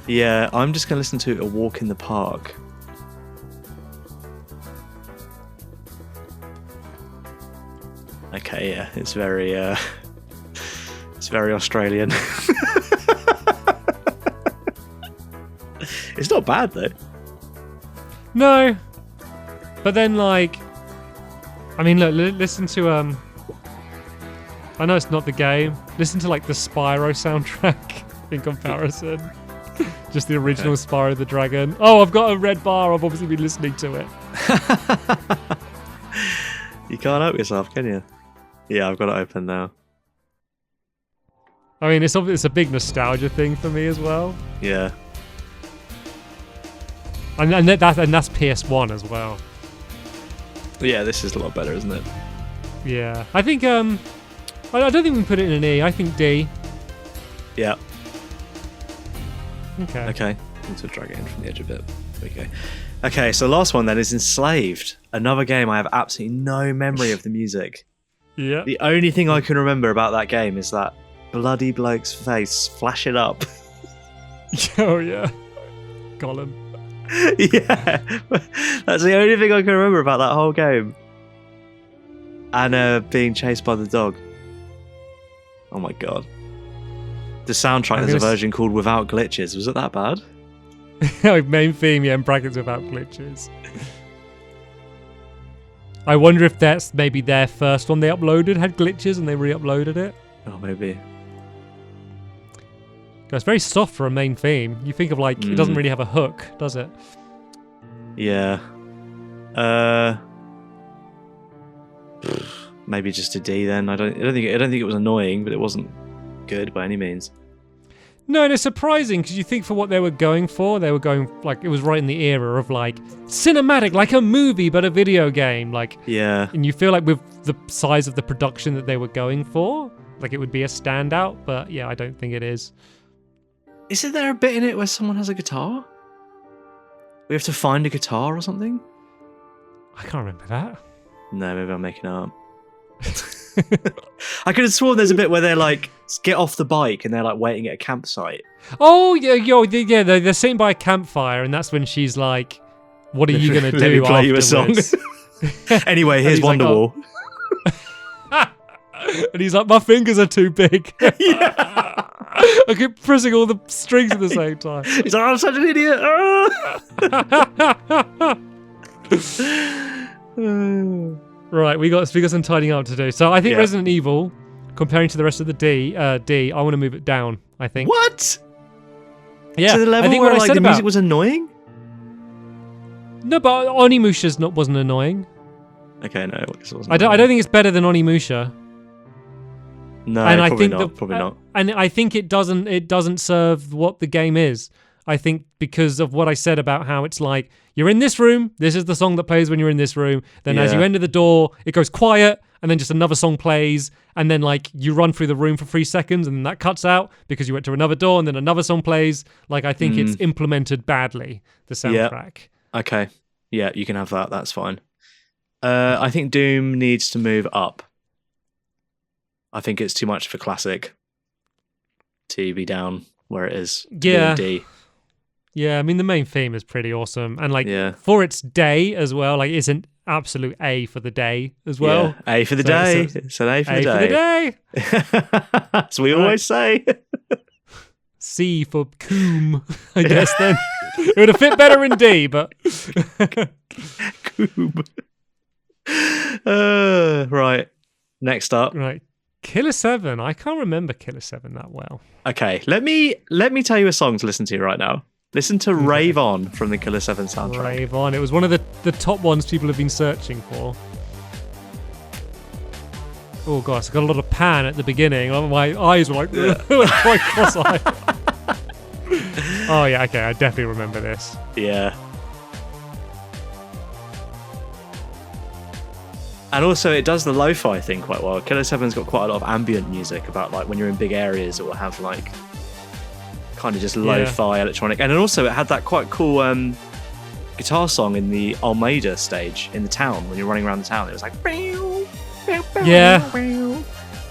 Yeah, I'm just gonna listen to A Walk in the Park. Okay, yeah, it's very Australian. It's not bad though. No, but then like, I mean, look, listen to I know it's not the game. Listen to like the Spyro soundtrack in comparison. Just the original Spyro the Dragon. Oh, I've got a red bar. I've obviously been listening to it. You can't help yourself, can you? Yeah, I've got it open now. I mean, it's a big nostalgia thing for me as well. Yeah. And that's PS1 as well. Yeah, this is a lot better, isn't it? Yeah, I think I don't think we can put it in an E. I think D. Yeah. Okay. Okay. Need to drag it in from the edge a bit. Okay. Okay, so the last one then is Enslaved. Another game I have absolutely no memory of the music. Yeah. The only thing I can remember about that game is that bloody bloke's face flashing up. Oh yeah. Gollum. Yeah. That's the only thing I can remember about that whole game. And being chased by the dog. Oh my god. The soundtrack, there's a version called Without Glitches. Was it that bad? Main theme, yeah, in brackets without glitches. I wonder if that's maybe their first one they uploaded had glitches and they re-uploaded it. Oh, maybe. It's very soft for a main theme. You think of like it doesn't really have a hook, does it? Yeah. Maybe just a D then. I don't think it was annoying, but it wasn't good by any means. No, and it's surprising because you think for what they were going for, they were going like it was right in the era of like cinematic, like a movie but a video game, like Yeah. and you feel like with the size of the production that they were going for, like it would be a standout, but yeah, I don't think it is. Isn't there a bit in it where someone has a guitar? We have to find a guitar or something? I can't remember that. No, maybe I'm making it up. I could have sworn there's a bit where they're like get off the bike and they're like waiting at a campsite. Oh yeah, they're sitting by a campfire, and that's when she's like, "What are you gonna do?" Let me play you a song. afterwards?" Anyway, here's he's like, Wonderwall. And he's like, "My fingers are too big." Yeah. I keep pressing all the strings at the same time. He's like, I'm such an idiot. Right, we got some tidying up to do. So I think Yeah. Resident Evil, comparing to the rest of the D, I want to move it down. I think. What? Yeah, To the level I think where what I like said the about music was annoying? no, but Onimusha's wasn't annoying. Okay, no, this wasn't. I don't think it's better than Onimusha. No, And I probably think not. Probably not. And I think it doesn't serve what the game is. I think because of what I said about how it's like you're in this room, this is the song that plays when you're in this room. Then as Yeah. you enter the door, it goes quiet, and then just another song plays, and then like you run through the room for 3 seconds, and then that cuts out because you went to another door, and then another song plays. Like I think it's implemented badly, the soundtrack. Okay, yeah, you can have that. That's fine. I think Doom needs to move up. I think it's too much for classic to be down where it is. To be in Yeah. D. Yeah, I mean the main theme is pretty awesome, and like Yeah. for its day as well, like it's an absolute A for the day as well. Yeah. A for the So day. it's It's an A for A the for the day. day. As we Right. always say. C for coom, I guess then. It would have fit better in D, but Coob. Right. Next up. right. Killer 7. I can't remember Killer 7 that well. Okay, let me tell you a song to listen to right now. Listen to Rave On from the Killer 7 soundtrack. Rave On. It was one of the top ones people have been searching for. Oh gosh, I got a lot of pan at the beginning. My eyes were like quite cross-eyed. Oh yeah, okay, I definitely remember this. Yeah. And also, it does the lo-fi thing quite well. Killer 7's got quite a lot of ambient music about like when you're in big areas, it will have like kind of just lo-fi electronic. And then also, it had that quite cool guitar song in the Almeida stage in the town when you're running around the town. It was like, Yeah.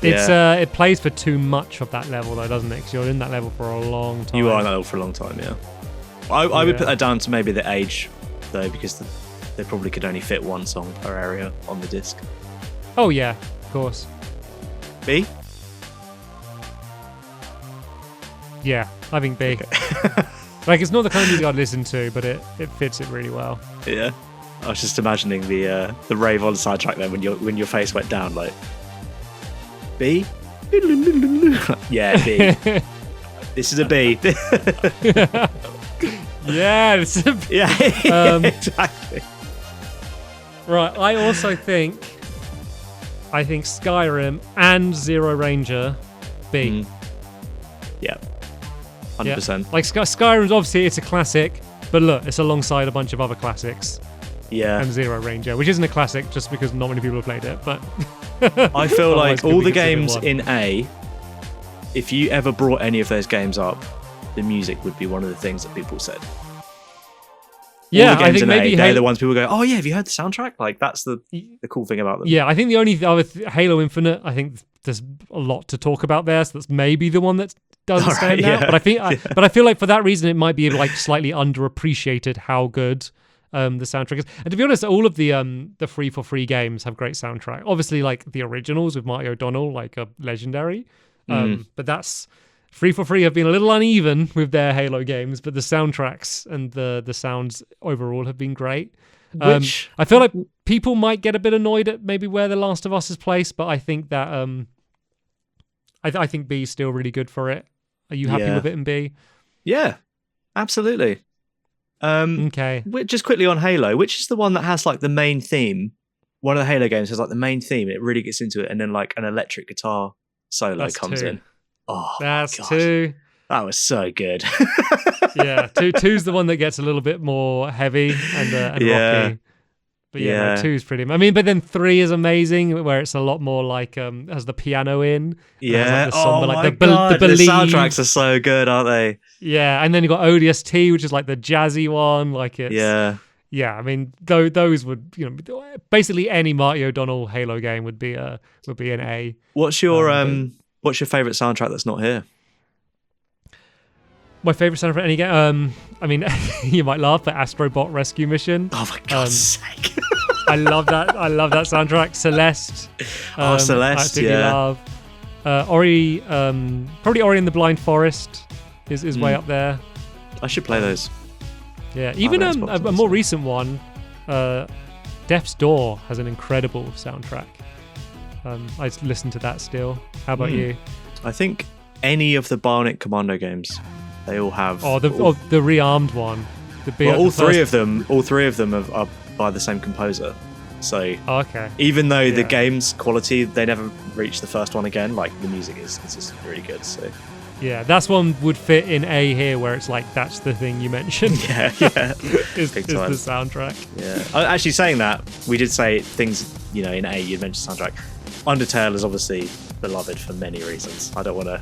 It's it plays for too much of that level though, doesn't it? Because you're in that level for a long time. You are on that level for a long time, yeah. I would put that down to maybe the age though, because they probably could only fit one song per area on the disc. Oh yeah, of course. B? Yeah, I think B. Like it's not the kind of music I'd listen to, but it fits it really well. Yeah. I was just imagining the Rave On soundtrack then when your face went down like B? Yeah, B. This is a B. Yeah, it's a Yeah, exactly. Right, I also think Skyrim and Zero Ranger B. Yeah. Yeah. 100%. Like Skyrim's obviously it's a classic, but look, it's alongside a bunch of other classics. Yeah. and Zero Ranger, which isn't a classic just because not many people have played it. But I feel otherwise like could all be the considered games one. in A, if you ever brought any of those games up, the music would be one of the things that people said. Yeah, all the I games think in maybe A, they're Halo. the ones people go, oh yeah, have you heard the soundtrack? Like that's the cool thing about them. Yeah, I think the only other Halo Infinite, I think there's a lot to talk about there, so that's maybe the one that doesn't All right, stand out. yeah. But I feel like for that reason, it might be like slightly underappreciated how good the soundtrack is. And to be honest, all of the free for free games have great soundtrack. Obviously, like the originals with Marty O'Donnell, like are legendary. But that's free for free have been a little uneven with their Halo games, but the soundtracks and the sounds overall have been great. Which I feel like people might get a bit annoyed at maybe where The Last of Us is placed, but I think that I think B is still really good for it. Are you happy Yeah. with it in B? yeah, absolutely. Okay. Just quickly on Halo, which is the one that has like the main theme? One of the Halo games has like the main theme, and it really gets into it, and then like an electric guitar solo That's comes 2. in. Oh, That's my gosh. 2. That was so good. Yeah, two's the one that gets a little bit more heavy and Yeah. rocky. But yeah, no, Yeah. 2's pretty. I mean, but then 3 is amazing, where it's a lot more like has the piano in. Yeah. Like the somber, Oh like my the god, the Believe. soundtracks are so good, aren't they? Yeah, and then you got ODST, which is like the jazzy one. Like it's Yeah. I mean, those would basically any Marty O'Donnell Halo game would be an A. What's your favorite soundtrack that's not here? My favorite sound for any game. I mean, you might laugh, but Astrobot Rescue Mission. Oh my god's sake. I love that. I love that soundtrack. Celeste. Celeste, I particularly yeah. love. Ori. Probably Ori and the Blind Forest is way up there. I should play those. Yeah, even those a boxes. more recent one, Death's Door has an incredible soundtrack. I listen to that still. How about you? I think any of the Bionic Commando games, they all have. Oh, the rearmed one. All three of them are by the same composer. So Okay. even though the Yeah. game's quality, they never reach the first one again. Like the music is just really good. So Yeah, that's one would fit in A here, where it's like that's the thing you mentioned. yeah, is big the time. soundtrack. yeah. Actually, saying that, we did say things. In A, you mentioned soundtrack. Undertale is obviously beloved for many reasons. I don't want to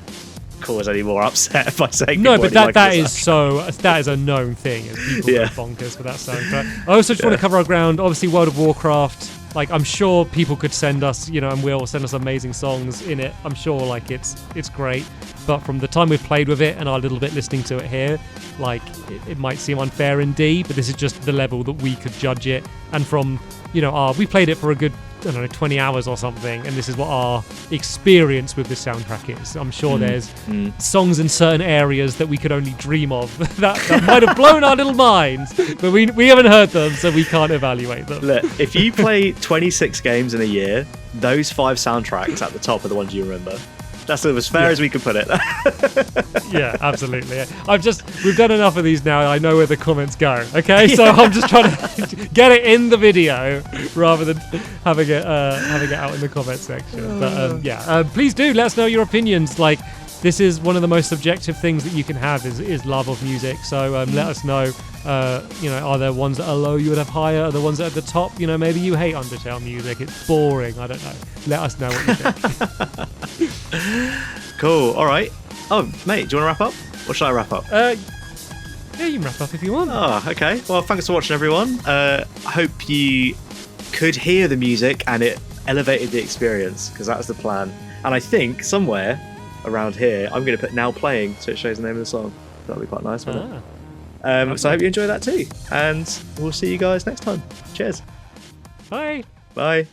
cause any more upset by saying No, people but only that like is that is a known thing. Is people Yeah. go bonkers for that soundtrack. I also just want to cover our ground. Obviously, World of Warcraft. Like, I'm sure people could send us, and will send us amazing songs in it. I'm sure, like, it's great. But from the time we've played with it and our little bit listening to it here, like, it might seem unfair in D, but this is just the level that we could judge it. And from, we played it for a good, 20 hours or something, and this is what our experience with this soundtrack is. I'm sure there's songs in certain areas that we could only dream of that might have blown our little minds, but we haven't heard them, so we can't evaluate them. Look, if you play 26 games in a year, those 5 soundtracks at the top are the ones you remember. That's as fair as we can put it. Yeah, absolutely. We've done enough of these now. I know where the comments go. Okay, so I'm just trying to get it in the video rather than having it out in the comment section. But please do let us know your opinions. Like, this is one of the most subjective things that you can have is love of music. So let us know. Are there ones that are low you would have higher? Are there ones that are at the top? Maybe you hate Undertale music. It's boring. I don't know. Let us know what you think. Cool. All right. Oh, mate, do you want to wrap up? Or should I wrap up? Yeah, you can wrap up if you want. Oh, okay. Well, thanks for watching, everyone. I hope you could hear the music and it elevated the experience, because that was the plan. And I think somewhere around here, I'm going to put now playing so it shows the name of the song. That'll be quite nice, wouldn't it? So I hope you enjoy that too. And we'll see you guys next time. Cheers. Bye. Bye.